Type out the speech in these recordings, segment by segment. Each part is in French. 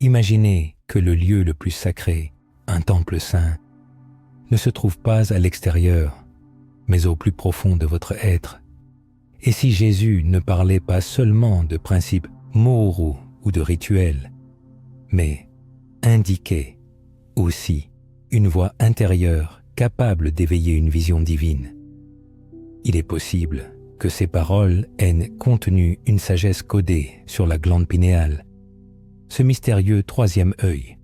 Imaginez que le lieu le plus sacré, un temple saint, ne se trouve pas à l'extérieur, mais au plus profond de votre être. Et si Jésus ne parlait pas seulement de principes moraux ou de rituels, mais indiquait aussi une voix intérieure capable d'éveiller une vision divine, il est possible que ces paroles aient contenu une sagesse codée sur la glande pinéale, ce mystérieux troisième œil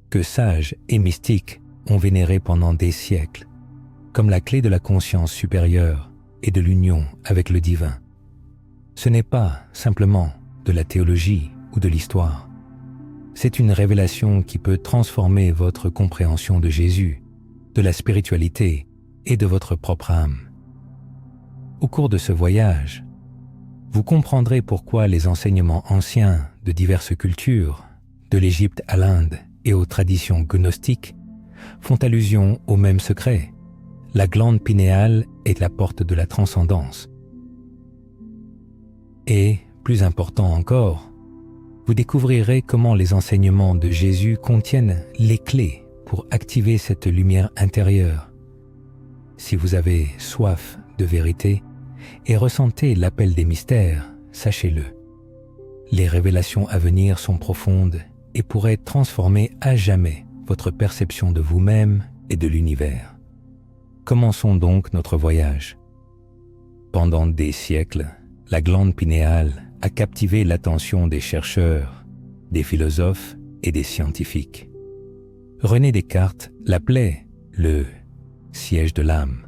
que sages et mystiques ont vénéré pendant des siècles, comme la clé de la conscience supérieure et de l'union avec le divin. Ce n'est pas simplement de la théologie ou de l'histoire. C'est une révélation qui peut transformer votre compréhension de Jésus, de la spiritualité et de votre propre âme. Au cours de ce voyage, vous comprendrez pourquoi les enseignements anciens de diverses cultures, de l'Égypte à l'Inde et aux traditions gnostiques, font allusion au même secret. La glande pinéale est la porte de la transcendance. Et, plus important encore, vous découvrirez comment les enseignements de Jésus contiennent les clés pour activer cette lumière intérieure. Si vous avez soif de vérité et ressentez l'appel des mystères, sachez-le. Les révélations à venir sont profondes et pourraient transformer à jamais votre perception de vous-même et de l'univers. Commençons donc notre voyage. Pendant des siècles, la glande pinéale a captivé l'attention des chercheurs, des philosophes et des scientifiques. René Descartes l'appelait le « siège de l'âme ».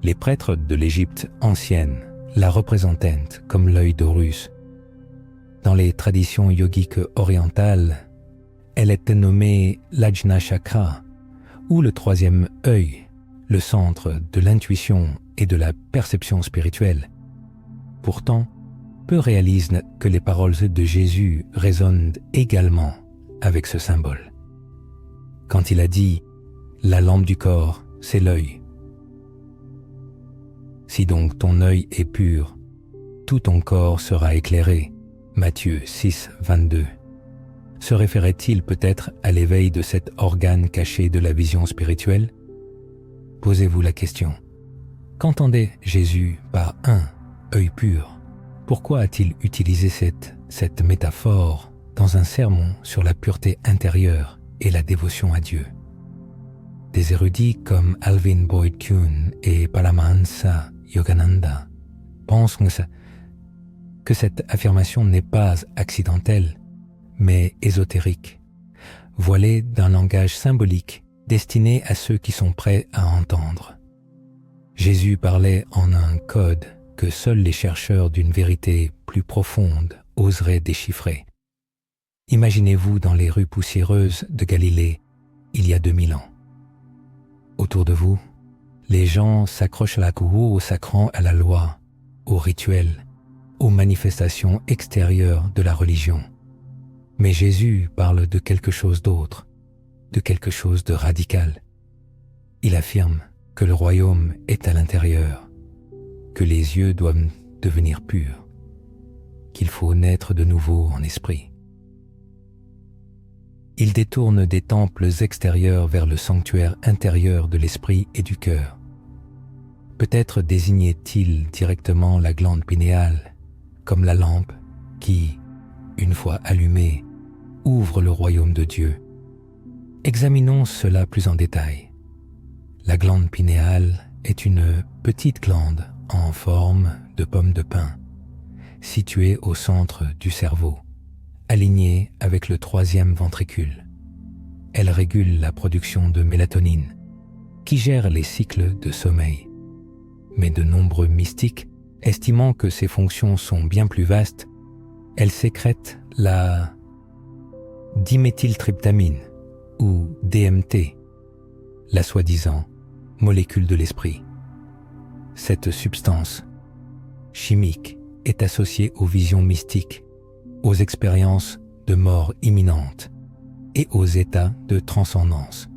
Les prêtres de l'Égypte ancienne la représentaient comme l'œil d'Horus. Dans les traditions yogiques orientales, elle était nommée l'Ajna Chakra, ou le troisième œil, le centre de l'intuition et de la perception spirituelle. Pourtant, peu réalisent que les paroles de Jésus résonnent également avec ce symbole. Quand il a dit « la lampe du corps, c'est l'œil ». Si donc ton œil est pur, tout ton corps sera éclairé. Matthieu 6, 22. Se référait-il peut-être à l'éveil de cet organe caché de la vision spirituelle? Posez-vous la question. Qu'entendait Jésus par un œil pur? Pourquoi a-t-il utilisé cette métaphore dans un sermon sur la pureté intérieure et la dévotion à Dieu? Des érudits comme Alvin Boyd Kuhn et Paramahansa Yogananda pensent que cette affirmation n'est pas accidentelle, mais ésotérique, voilée d'un langage symbolique destiné à ceux qui sont prêts à entendre. Jésus parlait en un code que seuls les chercheurs d'une vérité plus profonde oseraient déchiffrer. Imaginez-vous dans les rues poussiéreuses de Galilée il y a 2000 ans. Autour de vous, les gens s'accrochent à la cour, sacrant à la loi, aux rituels, aux manifestations extérieures de la religion. Mais Jésus parle de quelque chose d'autre, de quelque chose de radical. Il affirme que le royaume est à l'intérieur, que les yeux doivent devenir purs, qu'il faut naître de nouveau en esprit. Il détourne des temples extérieurs vers le sanctuaire intérieur de l'esprit et du cœur. Peut-être désignait-il directement la glande pinéale comme la lampe qui, une fois allumée, ouvre le royaume de Dieu. Examinons cela plus en détail. La glande pinéale est une petite glande en forme de pomme de pin, située au centre du cerveau, alignée avec le troisième ventricule. Elle régule la production de mélatonine, qui gère les cycles de sommeil. Mais de nombreux mystiques, estimant que ses fonctions sont bien plus vastes, elle sécrète la diméthyltryptamine, ou DMT, la soi-disant molécule de l'esprit. Cette substance chimique est associée aux visions mystiques, aux expériences de mort imminente et aux états de transcendance.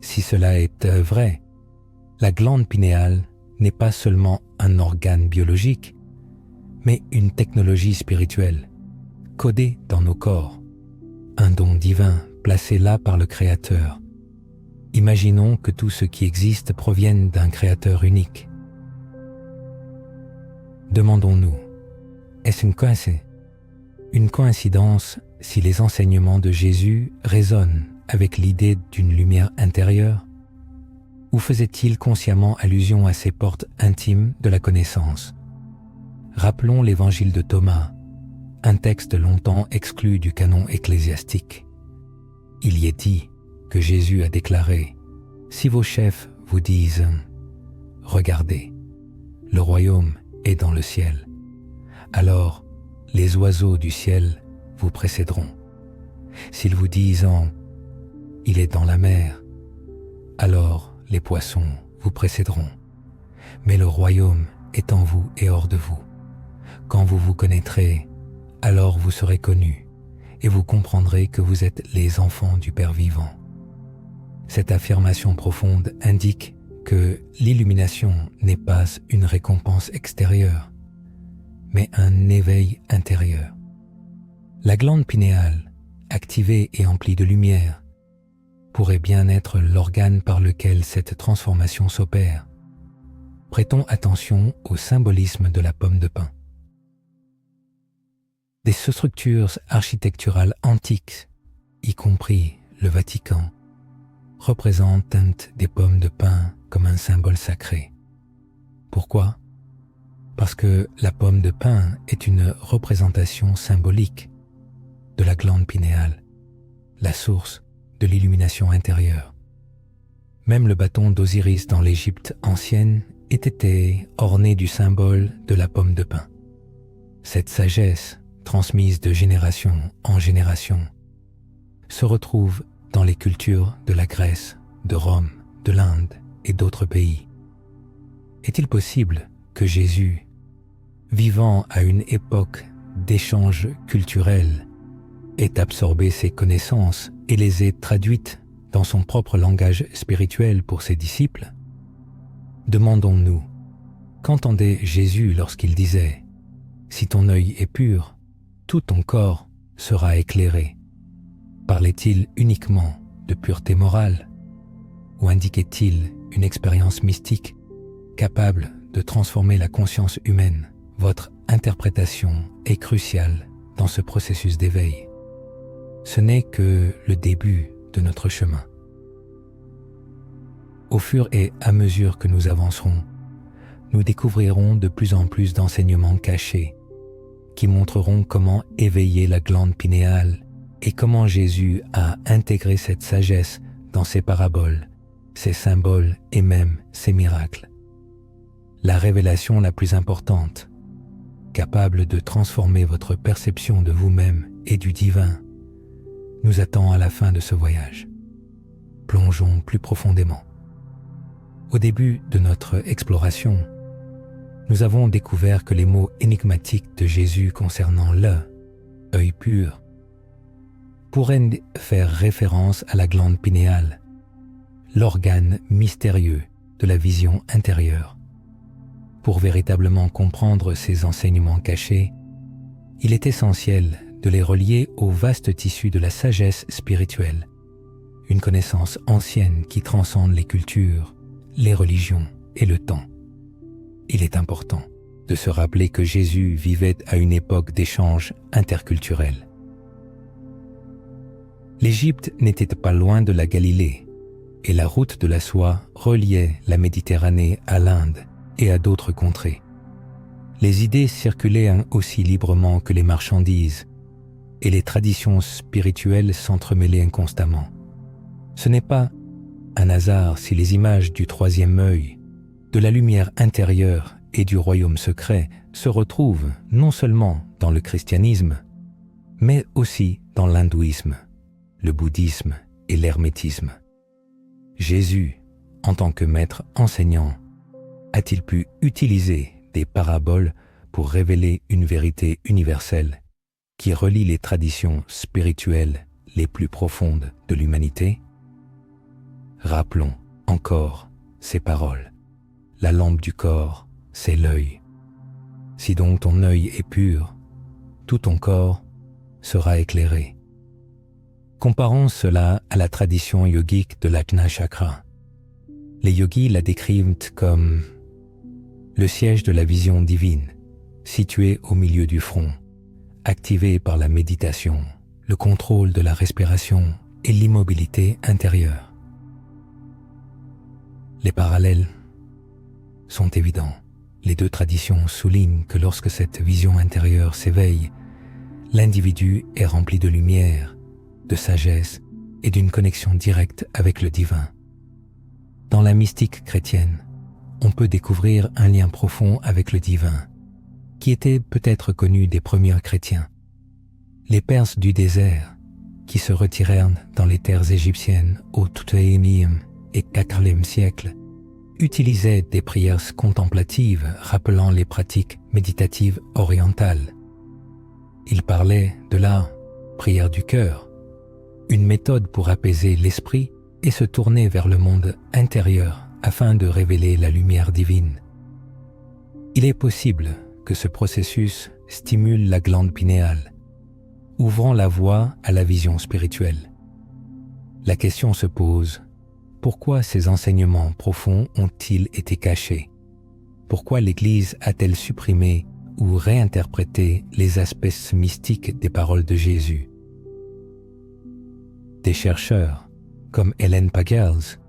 Si cela est vrai, la glande pinéale n'est pas seulement un organe biologique, mais une technologie spirituelle, codée dans nos corps, un don divin placé là par le Créateur. Imaginons que tout ce qui existe provienne d'un Créateur unique. Demandons-nous, est-ce une coïncidence si les enseignements de Jésus résonnent avec l'idée d'une lumière intérieure? Ou faisait-il consciemment allusion à ces portes intimes de la connaissance? Rappelons l'évangile de Thomas, un texte longtemps exclu du canon ecclésiastique. Il y est dit que Jésus a déclaré « Si vos chefs vous disent « Regardez, le royaume est dans le ciel », alors les oiseaux du ciel vous précéderont. S'ils vous disent « Il est dans la mer », alors les poissons vous précéderont. Mais le royaume est en vous et hors de vous. Quand vous vous connaîtrez, alors vous serez connus, et vous comprendrez que vous êtes les enfants du Père vivant. Cette affirmation profonde indique que l'illumination n'est pas une récompense extérieure, mais un éveil intérieur. La glande pinéale, activée et emplie de lumière, pourrait bien être l'organe par lequel cette transformation s'opère. Prêtons attention au symbolisme de la pomme de pin. Des structures architecturales antiques, y compris le Vatican, représentent des pommes de pin comme un symbole sacré. Pourquoi? Parce que la pomme de pin est une représentation symbolique de la glande pinéale, la source de l'illumination intérieure. Même le bâton d'Osiris dans l'Égypte ancienne était orné du symbole de la pomme de pin. Cette sagesse, transmise de génération en génération, se retrouve dans les cultures de la Grèce, de Rome, de l'Inde et d'autres pays. Est-il possible que Jésus, vivant à une époque d'échange culturel, ait absorbé ces connaissances et les ait traduites dans son propre langage spirituel pour ses disciples? Demandons-nous, qu'entendait Jésus lorsqu'il disait « Si ton œil est pur, tout ton corps sera éclairé ». Parlait-il uniquement de pureté morale ou indiquait-il une expérience mystique capable de transformer la conscience humaine? Votre interprétation est cruciale dans ce processus d'éveil. Ce n'est que le début de notre chemin. Au fur et à mesure que nous avancerons, nous découvrirons de plus en plus d'enseignements cachés qui montreront comment éveiller la glande pinéale et comment Jésus a intégré cette sagesse dans ses paraboles, ses symboles et même ses miracles. La révélation la plus importante, capable de transformer votre perception de vous-même et du divin, nous attend à la fin de ce voyage. Plongeons plus profondément. Au début de notre exploration, nous avons découvert que les mots énigmatiques de Jésus concernant l'œil pur pourraient faire référence à la glande pinéale, l'organe mystérieux de la vision intérieure. Pour véritablement comprendre ces enseignements cachés, il est essentiel de les relier au vaste tissu de la sagesse spirituelle, une connaissance ancienne qui transcende les cultures, les religions et le temps. Il est important de se rappeler que Jésus vivait à une époque d'échange interculturel. L'Égypte n'était pas loin de la Galilée, et la route de la soie reliait la Méditerranée à l'Inde et à d'autres contrées. Les idées circulaient aussi librement que les marchandises, et les traditions spirituelles s'entremêlaient constamment. Ce n'est pas un hasard si les images du troisième œil, de la lumière intérieure et du royaume secret se retrouvent non seulement dans le christianisme, mais aussi dans l'hindouisme, le bouddhisme et l'hermétisme. Jésus, en tant que maître enseignant, a-t-il pu utiliser des paraboles pour révéler une vérité universelle qui relie les traditions spirituelles les plus profondes de l'humanité? Rappelons encore ces paroles. La lampe du corps, c'est l'œil. Si donc ton œil est pur, tout ton corps sera éclairé. Comparons cela à la tradition yogique de l'Ajna Chakra. Les yogis la décrivent comme le siège de la vision divine, situé au milieu du front, activé par la méditation, le contrôle de la respiration et l'immobilité intérieure. Les parallèles sont évidents. Les deux traditions soulignent que lorsque cette vision intérieure s'éveille, l'individu est rempli de lumière, de sagesse et d'une connexion directe avec le divin. Dans la mystique chrétienne, on peut découvrir un lien profond avec le divin, qui était peut-être connu des premiers chrétiens. Les Perses du désert, qui se retirèrent dans les terres égyptiennes au Ptoléméième et IVe siècle, utilisaient des prières contemplatives rappelant les pratiques méditatives orientales. Ils parlaient de la prière du cœur, une méthode pour apaiser l'esprit et se tourner vers le monde intérieur afin de révéler la lumière divine. Il est possible que ce processus stimule la glande pinéale, ouvrant la voie à la vision spirituelle. La question se pose: pourquoi ces enseignements profonds ont-ils été cachés? Pourquoi l'Église a-t-elle supprimé ou réinterprété les aspects mystiques des paroles de Jésus? Des chercheurs, comme Ellen Pagels,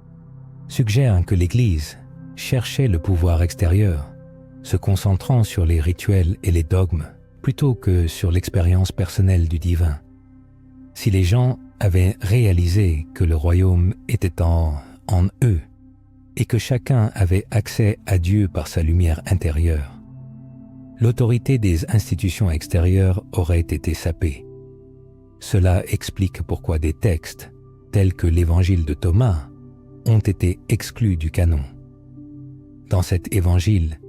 suggèrent que l'Église cherchait le pouvoir extérieur, se concentrant sur les rituels et les dogmes plutôt que sur l'expérience personnelle du divin. Si les gens avaient réalisé que le royaume était en eux et que chacun avait accès à Dieu par sa lumière intérieure, l'autorité des institutions extérieures aurait été sapée. Cela explique pourquoi des textes, tels que l'évangile de Thomas, ont été exclus du canon. Dans cet évangile,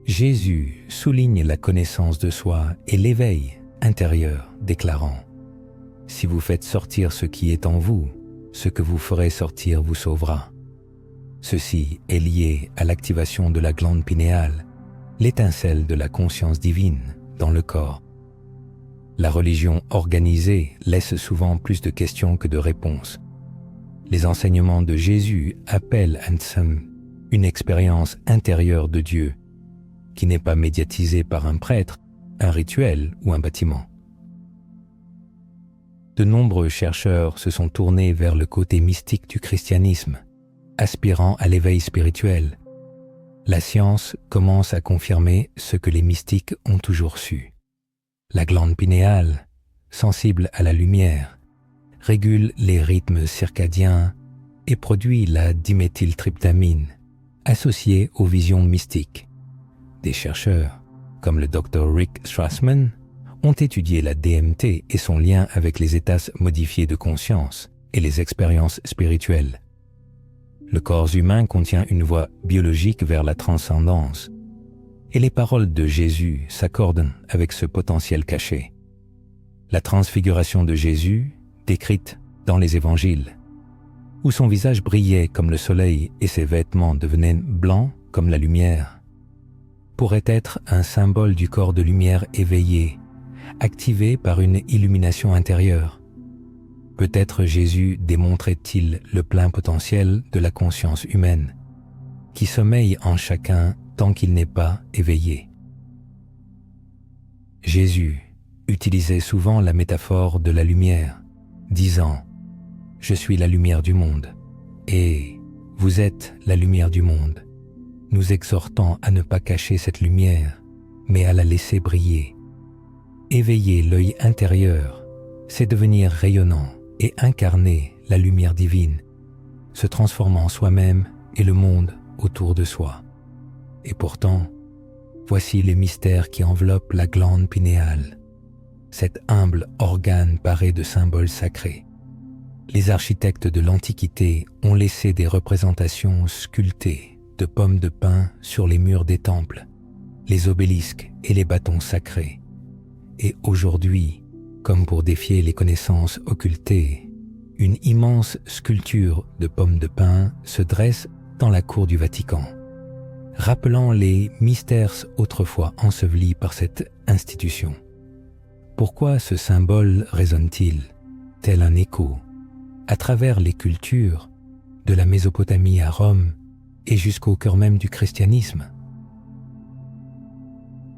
Jésus souligne la connaissance de soi et l'éveil intérieur, déclarant « Si vous faites sortir ce qui est en vous, ce que vous ferez sortir vous sauvera. » Ceci est lié à l'activation de la glande pinéale, l'étincelle de la conscience divine dans le corps. La religion organisée laisse souvent plus de questions que de réponses. Les enseignements de Jésus appellent à une expérience intérieure de Dieu, qui n'est pas médiatisée par un prêtre, un rituel ou un bâtiment. De nombreux chercheurs se sont tournés vers le côté mystique du christianisme, aspirant à l'éveil spirituel. La science commence à confirmer ce que les mystiques ont toujours su. La glande pinéale, sensible à la lumière, régule les rythmes circadiens et produit la diméthyltryptamine, associée aux visions mystiques. Des chercheurs, comme le Dr Rick Strassman, ont étudié la DMT et son lien avec les états modifiés de conscience et les expériences spirituelles. Le corps humain contient une voie biologique vers la transcendance, et les paroles de Jésus s'accordent avec ce potentiel caché. La transfiguration de Jésus, décrite dans les évangiles, où son visage brillait comme le soleil et ses vêtements devenaient blancs comme la lumière, pourrait être un symbole du corps de lumière éveillé, activé par une illumination intérieure. Peut-être Jésus démontrait-il le plein potentiel de la conscience humaine, qui sommeille en chacun tant qu'il n'est pas éveillé. Jésus utilisait souvent la métaphore de la lumière, disant « Je suis la lumière du monde » et « Vous êtes la lumière du monde », nous exhortant à ne pas cacher cette lumière, mais à la laisser briller. Éveiller l'œil intérieur, c'est devenir rayonnant et incarner la lumière divine, se transformant soi-même et le monde autour de soi. Et pourtant, voici les mystères qui enveloppent la glande pinéale, cet humble organe paré de symboles sacrés. Les architectes de l'Antiquité ont laissé des représentations sculptées de pommes de pin sur les murs des temples, les obélisques et les bâtons sacrés. Et aujourd'hui, comme pour défier les connaissances occultées, une immense sculpture de pommes de pin se dresse dans la cour du Vatican, rappelant les mystères autrefois ensevelis par cette institution. Pourquoi ce symbole résonne-t-il, tel un écho, à travers les cultures, de la Mésopotamie à Rome et jusqu'au cœur même du christianisme?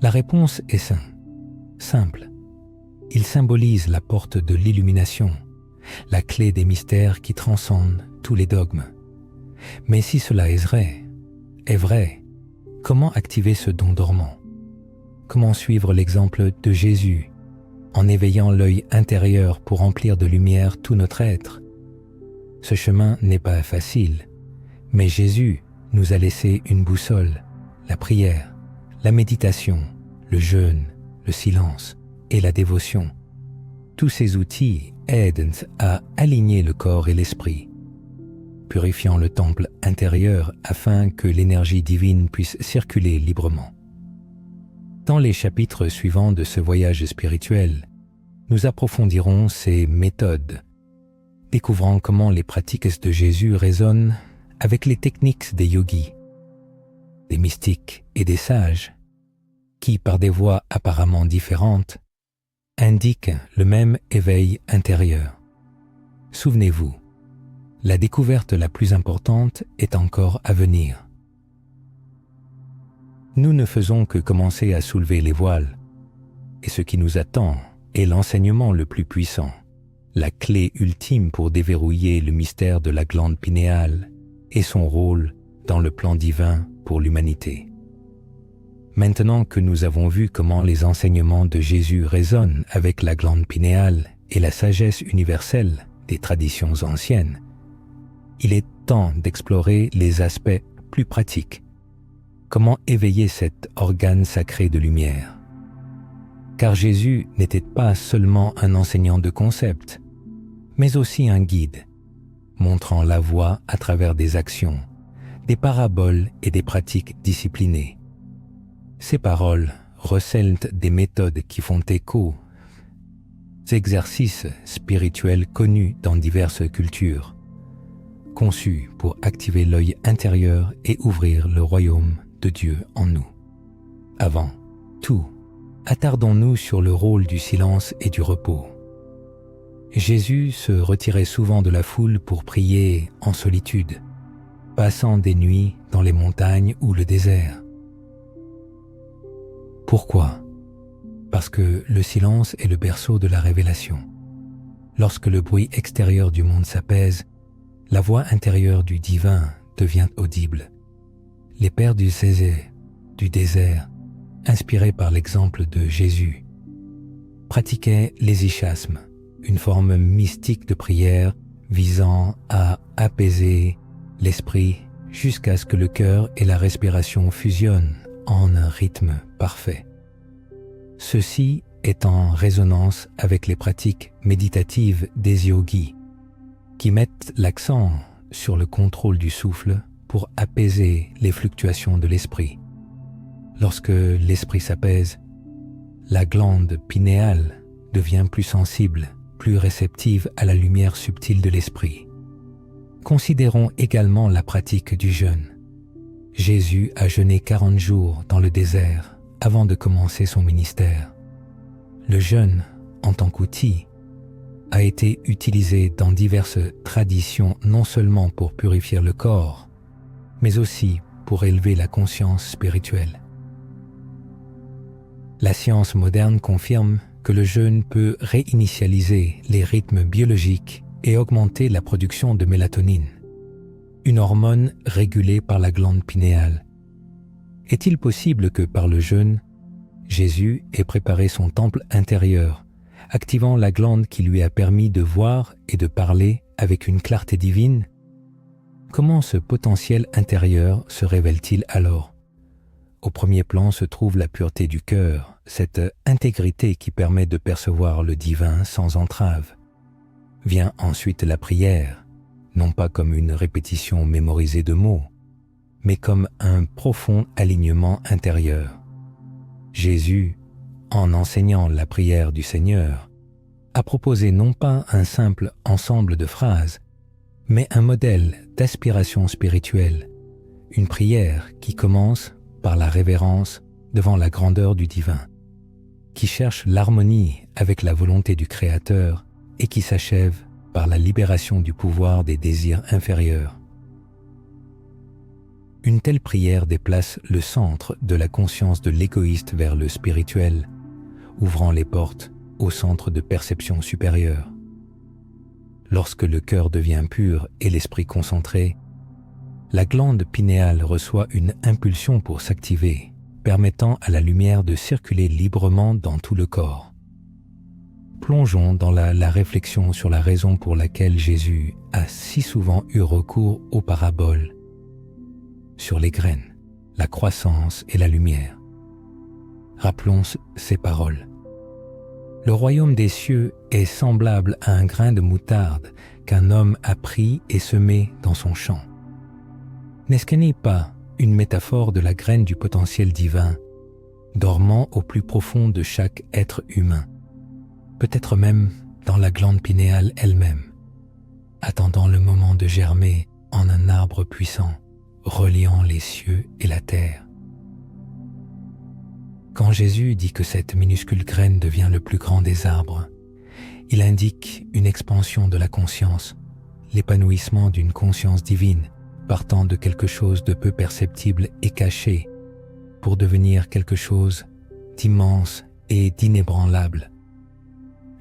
La réponse est simple. Il symbolise la porte de l'illumination, la clé des mystères qui transcendent tous les dogmes. Mais si cela est vrai, comment activer ce don dormant? Comment suivre l'exemple de Jésus en éveillant l'œil intérieur pour remplir de lumière tout notre être? Ce chemin n'est pas facile, mais Jésus nous a laissé une boussole, la prière, la méditation, le jeûne, le silence et la dévotion. Tous ces outils aident à aligner le corps et l'esprit, purifiant le temple intérieur afin que l'énergie divine puisse circuler librement. Dans les chapitres suivants de ce voyage spirituel, nous approfondirons ces méthodes, découvrant comment les pratiques de Jésus résonnent avec les techniques des yogis, des mystiques et des sages, qui, par des voies apparemment différentes, indiquent le même éveil intérieur. Souvenez-vous, la découverte la plus importante est encore à venir. Nous ne faisons que commencer à soulever les voiles, et ce qui nous attend est l'enseignement le plus puissant, la clé ultime pour déverrouiller le mystère de la glande pinéale et son rôle dans le plan divin pour l'humanité. Maintenant que nous avons vu comment les enseignements de Jésus résonnent avec la glande pinéale et la sagesse universelle des traditions anciennes, il est temps d'explorer les aspects plus pratiques. Comment éveiller cet organe sacré de lumière? Car Jésus n'était pas seulement un enseignant de concepts, mais aussi un guide, montrant la voie à travers des actions, des paraboles et des pratiques disciplinées. Ces paroles recèlent des méthodes qui font écho, exercices spirituels connus dans diverses cultures, conçus pour activer l'œil intérieur et ouvrir le royaume de Dieu en nous. Avant tout, attardons-nous sur le rôle du silence et du repos. Jésus se retirait souvent de la foule pour prier en solitude, passant des nuits dans les montagnes ou le désert. Pourquoi? Parce que le silence est le berceau de la révélation. Lorsque le bruit extérieur du monde s'apaise, la voix intérieure du divin devient audible. Les pères du désert, inspirés par l'exemple de Jésus, pratiquaient l'hésychasme, une forme mystique de prière visant à apaiser l'esprit jusqu'à ce que le cœur et la respiration fusionnent en un rythme parfait. Ceci est en résonance avec les pratiques méditatives des yogis, qui mettent l'accent sur le contrôle du souffle pour apaiser les fluctuations de l'esprit. Lorsque l'esprit s'apaise, la glande pinéale devient plus sensible, plus réceptive à la lumière subtile de l'esprit. Considérons également la pratique du jeûne. Jésus a jeûné 40 jours dans le désert avant de commencer son ministère. Le jeûne, en tant qu'outil, a été utilisé dans diverses traditions non seulement pour purifier le corps, mais aussi pour élever la conscience spirituelle. La science moderne confirme que le jeûne peut réinitialiser les rythmes biologiques et augmenter la production de mélatonine, une hormone régulée par la glande pinéale. Est-il possible que par le jeûne, Jésus ait préparé son temple intérieur, activant la glande qui lui a permis de voir et de parler avec une clarté divine? Comment ce potentiel intérieur se révèle-t-il alors? Au premier plan se trouve la pureté du cœur, cette intégrité qui permet de percevoir le divin sans entrave. Vient ensuite la prière, non pas comme une répétition mémorisée de mots, mais comme un profond alignement intérieur. Jésus, en enseignant la prière du Seigneur, a proposé non pas un simple ensemble de phrases, mais un modèle d'aspiration spirituelle, une prière qui commence par la révérence devant la grandeur du divin, qui cherche l'harmonie avec la volonté du Créateur et qui s'achève par la libération du pouvoir des désirs inférieurs. Une telle prière déplace le centre de la conscience de l'égoïste vers le spirituel, ouvrant les portes au centre de perception supérieure. Lorsque le cœur devient pur et l'esprit concentré, la glande pinéale reçoit une impulsion pour s'activer, permettant à la lumière de circuler librement dans tout le corps. Plongeons dans la réflexion sur la raison pour laquelle Jésus a si souvent eu recours aux paraboles, sur les graines, la croissance et la lumière. Rappelons ces paroles. Le royaume des cieux est semblable à un grain de moutarde qu'un homme a pris et semé dans son champ. N'est-ce qu'il n'est pas une métaphore de la graine du potentiel divin, dormant au plus profond de chaque être humain, peut-être même dans la glande pinéale elle-même, attendant le moment de germer en un arbre puissant, reliant les cieux et la terre. Quand Jésus dit que cette minuscule graine devient le plus grand des arbres, il indique une expansion de la conscience, l'épanouissement d'une conscience divine, partant de quelque chose de peu perceptible et caché, pour devenir quelque chose d'immense et d'inébranlable.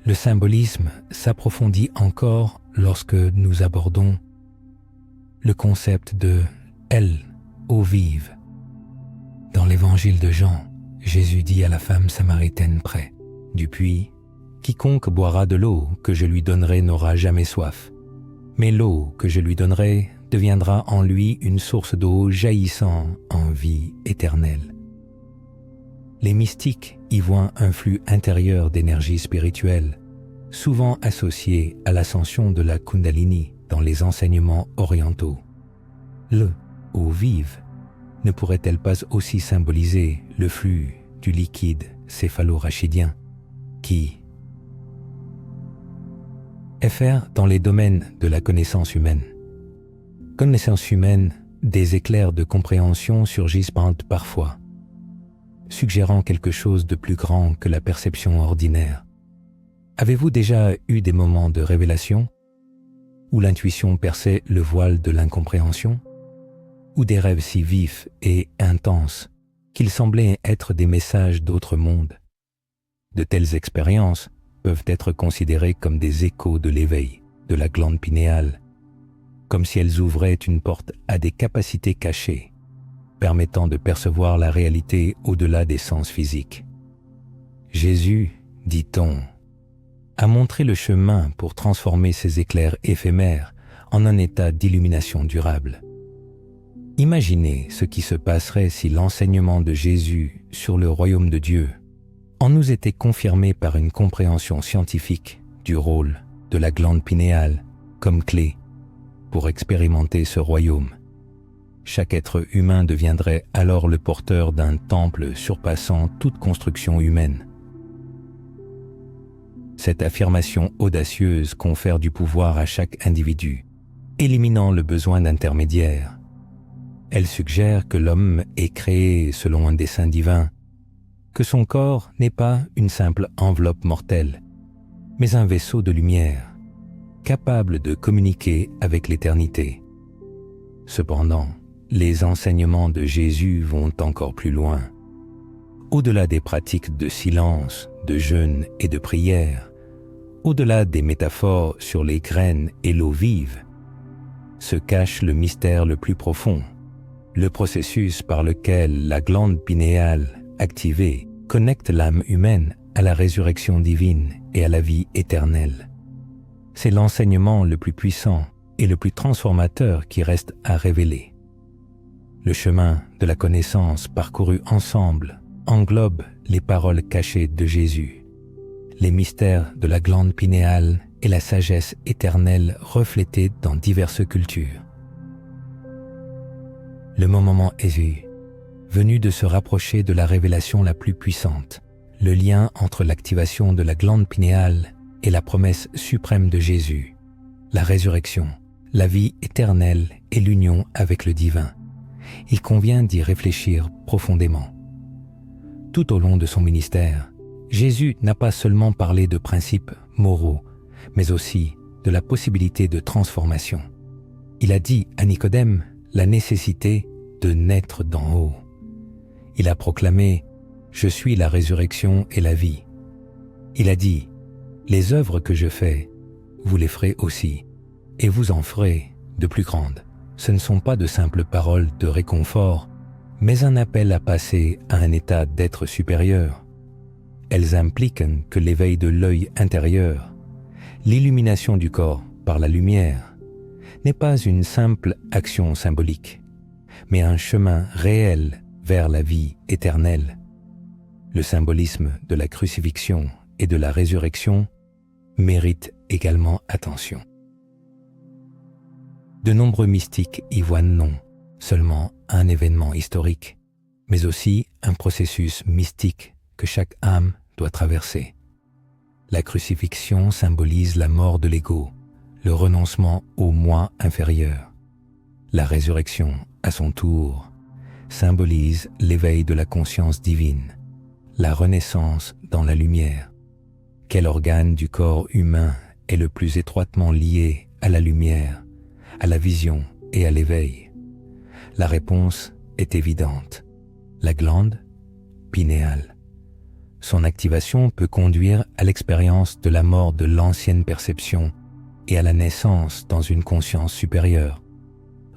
Le symbolisme s'approfondit encore lorsque nous abordons le concept de « elle, eau vive ». Dans l'évangile de Jean, Jésus dit à la femme samaritaine près du puits « Quiconque boira de l'eau que je lui donnerai n'aura jamais soif, mais l'eau que je lui donnerai deviendra en lui une source d'eau jaillissant en vie éternelle. » Les mystiques y voient un flux intérieur d'énergie spirituelle, souvent associé à l'ascension de la Kundalini dans les enseignements orientaux. Le « eau vive » ne pourrait-elle pas aussi symboliser le flux du liquide céphalo-rachidien qui effère dans les domaines de la connaissance humaine. Connaissance humaine, des éclairs de compréhension surgissent parfois, suggérant quelque chose de plus grand que la perception ordinaire. Avez-vous déjà eu des moments de révélation où l'intuition perçait le voile de l'incompréhension, ou des rêves si vifs et intenses qu'ils semblaient être des messages d'autres mondes? De telles expériences peuvent être considérées comme des échos de l'éveil de la glande pinéale, comme si elles ouvraient une porte à des capacités cachées, permettant de percevoir la réalité au-delà des sens physiques. Jésus, dit-on, a montré le chemin pour transformer ces éclairs éphémères en un état d'illumination durable. Imaginez ce qui se passerait si l'enseignement de Jésus sur le royaume de Dieu en nous était confirmé par une compréhension scientifique du rôle de la glande pinéale comme clé pour expérimenter ce royaume. Chaque être humain deviendrait alors le porteur d'un temple surpassant toute construction humaine. Cette affirmation audacieuse confère du pouvoir à chaque individu, éliminant le besoin d'intermédiaire. Elle suggère que l'homme est créé selon un dessein divin, que son corps n'est pas une simple enveloppe mortelle, mais un vaisseau de lumière, capable de communiquer avec l'éternité. Cependant, les enseignements de Jésus vont encore plus loin. Au-delà des pratiques de silence, de jeûne et de prière, au-delà des métaphores sur les graines et l'eau vive, se cache le mystère le plus profond, le processus par lequel la glande pinéale activée connecte l'âme humaine à la résurrection divine et à la vie éternelle. C'est l'enseignement le plus puissant et le plus transformateur qui reste à révéler. Le chemin de la connaissance parcouru ensemble englobe les paroles cachées de Jésus, les mystères de la glande pinéale et la sagesse éternelle reflétée dans diverses cultures. Le moment est venu de se rapprocher de la révélation la plus puissante, le lien entre l'activation de la glande pinéale et la promesse suprême de Jésus, la résurrection, la vie éternelle et l'union avec le divin. Il convient d'y réfléchir profondément. Tout au long de son ministère, Jésus n'a pas seulement parlé de principes moraux, mais aussi de la possibilité de transformation. Il a dit à Nicodème la nécessité de naître d'en haut. Il a proclamé « Je suis la résurrection et la vie ». Il a dit « Les œuvres que je fais, vous les ferez aussi, et vous en ferez de plus grandes ». Ce ne sont pas de simples paroles de réconfort, mais un appel à passer à un état d'être supérieur. Elles impliquent que l'éveil de l'œil intérieur, l'illumination du corps par la lumière, n'est pas une simple action symbolique, mais un chemin réel vers la vie éternelle. Le symbolisme de la crucifixion et de la résurrection mérite également attention. De nombreux mystiques y voient non seulement un événement historique, mais aussi un processus mystique que chaque âme doit traverser. La crucifixion symbolise la mort de l'ego, le renoncement au moi inférieur. La résurrection, à son tour, symbolise l'éveil de la conscience divine, la renaissance dans la lumière. Quel organe du corps humain est le plus étroitement lié à la lumière, à la vision et à l'éveil? La réponse est évidente. La glande pinéale. Son activation peut conduire à l'expérience de la mort de l'ancienne perception et à la naissance dans une conscience supérieure,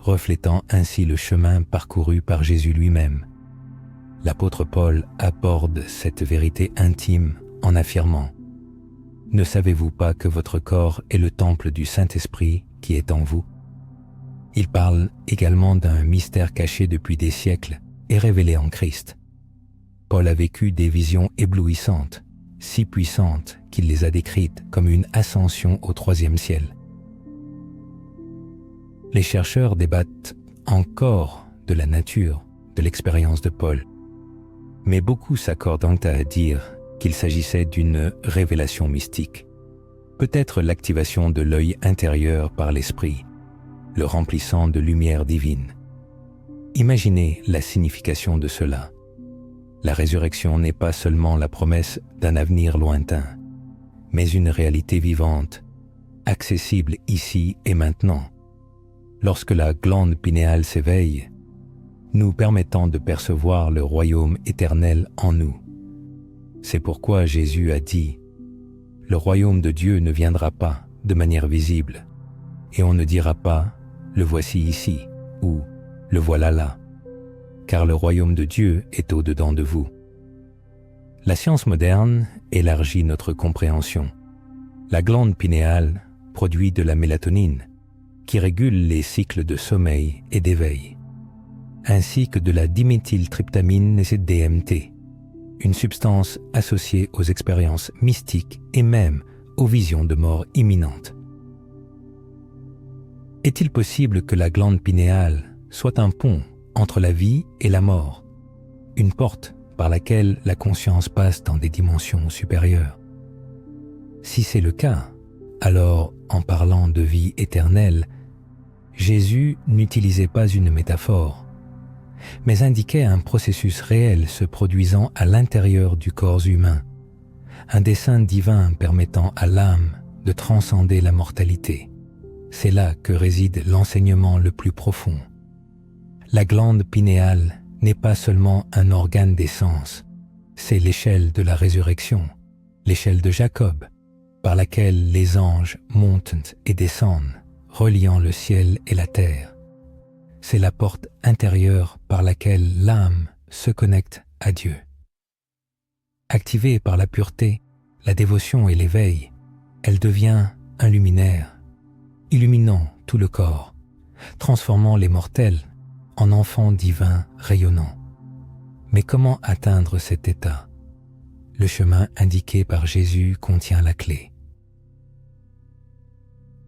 reflétant ainsi le chemin parcouru par Jésus lui-même. L'apôtre Paul aborde cette vérité intime en affirmant « Ne savez-vous pas que votre corps est le temple du Saint-Esprit qui est en vous ?» Il parle également d'un mystère caché depuis des siècles et révélé en Christ. Paul a vécu des visions éblouissantes, si puissantes qu'il les a décrites comme une ascension au 3e ciel. Les chercheurs débattent encore de la nature de l'expérience de Paul, mais beaucoup s'accordent à dire qu'il s'agissait d'une révélation mystique, peut-être l'activation de l'œil intérieur par l'esprit, le remplissant de lumière divine. Imaginez la signification de cela. La résurrection n'est pas seulement la promesse d'un avenir lointain, mais une réalité vivante, accessible ici et maintenant. Lorsque la glande pinéale s'éveille, nous permettant de percevoir le royaume éternel en nous. C'est pourquoi Jésus a dit « Le royaume de Dieu ne viendra pas de manière visible, et on ne dira pas « Le voici ici » ou « Le voilà là », car le royaume de Dieu est au-dedans de vous. La science moderne élargit notre compréhension. La glande pinéale produit de la mélatonine, qui régule les cycles de sommeil et d'éveil, ainsi que de la diméthyltryptamine et DMT, une substance associée aux expériences mystiques et même aux visions de mort imminente. Est-il possible que la glande pinéale soit un pont entre la vie et la mort, une porte par laquelle la conscience passe dans des dimensions supérieures? Si c'est le cas, alors, en parlant de vie éternelle, Jésus n'utilisait pas une métaphore, mais indiquait un processus réel se produisant à l'intérieur du corps humain, un dessein divin permettant à l'âme de transcender la mortalité. C'est là que réside l'enseignement le plus profond. La glande pinéale n'est pas seulement un organe des sens, c'est l'échelle de la résurrection, l'échelle de Jacob, par laquelle les anges montent et descendent, reliant le ciel et la terre. C'est la porte intérieure par laquelle l'âme se connecte à Dieu. Activée par la pureté, la dévotion et l'éveil, elle devient un luminaire, illuminant tout le corps, transformant les mortels en enfants divins rayonnants. Mais comment atteindre cet état? Le chemin indiqué par Jésus contient la clé.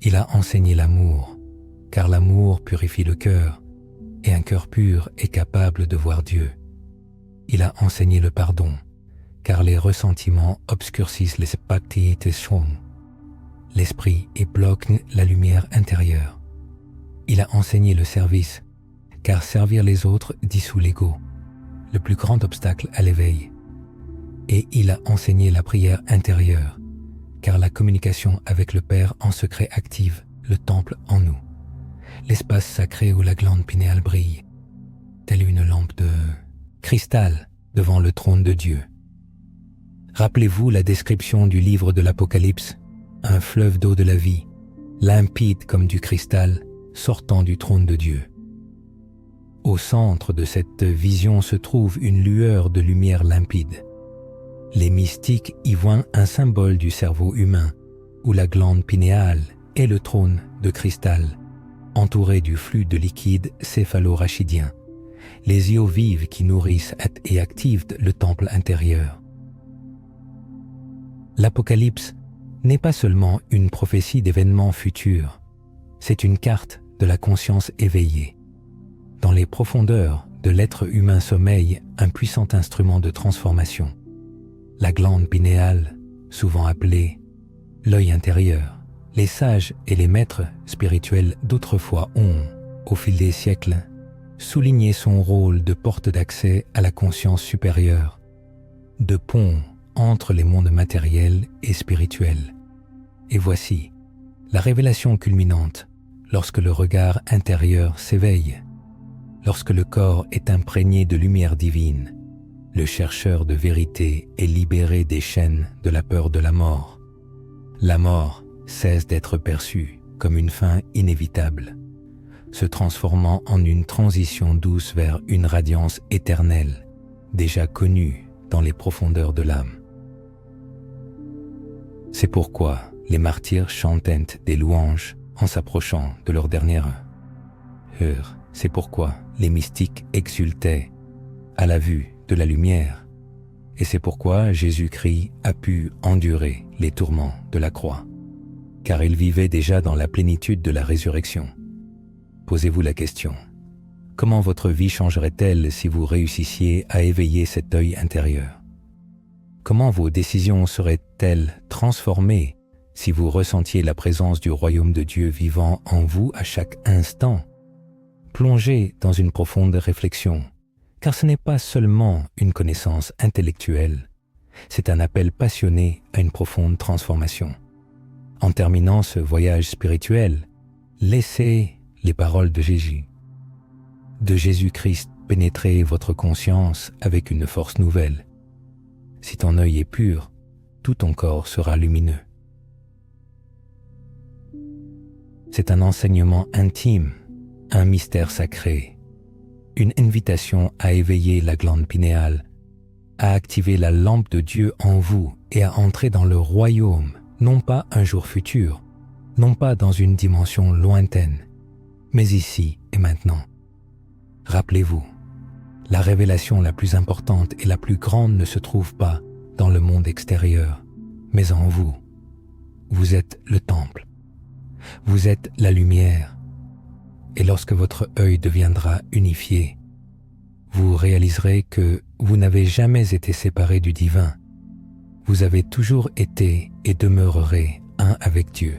Il a enseigné l'amour, car l'amour purifie le cœur, et un cœur pur est capable de voir Dieu. Il a enseigné le pardon, car les ressentiments obscurcissent les Spakti-Teshom, l'esprit et bloquent la lumière intérieure. Il a enseigné le service, car servir les autres dissout l'ego, le plus grand obstacle à l'éveil. Et il a enseigné la prière intérieure, car la communication avec le Père en secret active le temple en nous, l'espace sacré où la glande pinéale brille, telle une lampe de cristal devant le trône de Dieu. Rappelez-vous la description du livre de l'Apocalypse, un fleuve d'eau de la vie, limpide comme du cristal, sortant du trône de Dieu. Au centre de cette vision se trouve une lueur de lumière limpide. Les mystiques y voient un symbole du cerveau humain, où la glande pinéale est le trône de cristal, entouré du flux de liquide céphalo-rachidien, les eaux vives qui nourrissent et activent le temple intérieur. L'Apocalypse n'est pas seulement une prophétie d'événements futurs, c'est une carte de la conscience éveillée. Dans les profondeurs de l'être humain sommeille un puissant instrument de transformation, la glande pinéale, souvent appelée l'œil intérieur. Les sages et les maîtres spirituels d'autrefois ont, au fil des siècles, souligné son rôle de porte d'accès à la conscience supérieure, de pont entre les mondes matériels et spirituels. Et voici la révélation culminante lorsque le regard intérieur s'éveille, lorsque le corps est imprégné de lumière divine, le chercheur de vérité est libéré des chaînes de la peur de la mort. La mort cesse d'être perçue comme une fin inévitable, se transformant en une transition douce vers une radiance éternelle, déjà connue dans les profondeurs de l'âme. C'est pourquoi les martyrs chantaient des louanges en s'approchant de leur dernière heure. C'est pourquoi les mystiques exultaient à la vue de la lumière. Et c'est pourquoi Jésus-Christ a pu endurer les tourments de la croix, car il vivait déjà dans la plénitude de la résurrection. Posez-vous la question, comment votre vie changerait-elle si vous réussissiez à éveiller cet œil intérieur? Comment vos décisions seraient-elles transformées si vous ressentiez la présence du royaume de Dieu vivant en vous à chaque instant? Plongez dans une profonde réflexion, car ce n'est pas seulement une connaissance intellectuelle, c'est un appel passionné à une profonde transformation. En terminant ce voyage spirituel, laissez les paroles de Jésus-Christ pénétrer votre conscience avec une force nouvelle. Si ton œil est pur, tout ton corps sera lumineux. C'est un enseignement intime, un mystère sacré, une invitation à éveiller la glande pinéale, à activer la lampe de Dieu en vous et à entrer dans le royaume, non pas un jour futur, non pas dans une dimension lointaine, mais ici et maintenant. Rappelez-vous, la révélation la plus importante et la plus grande ne se trouve pas dans le monde extérieur, mais en vous. Vous êtes le temple. Vous êtes la lumière. Et lorsque votre œil deviendra unifié, vous réaliserez que vous n'avez jamais été séparé du divin. Vous avez toujours été et demeurerez un avec Dieu.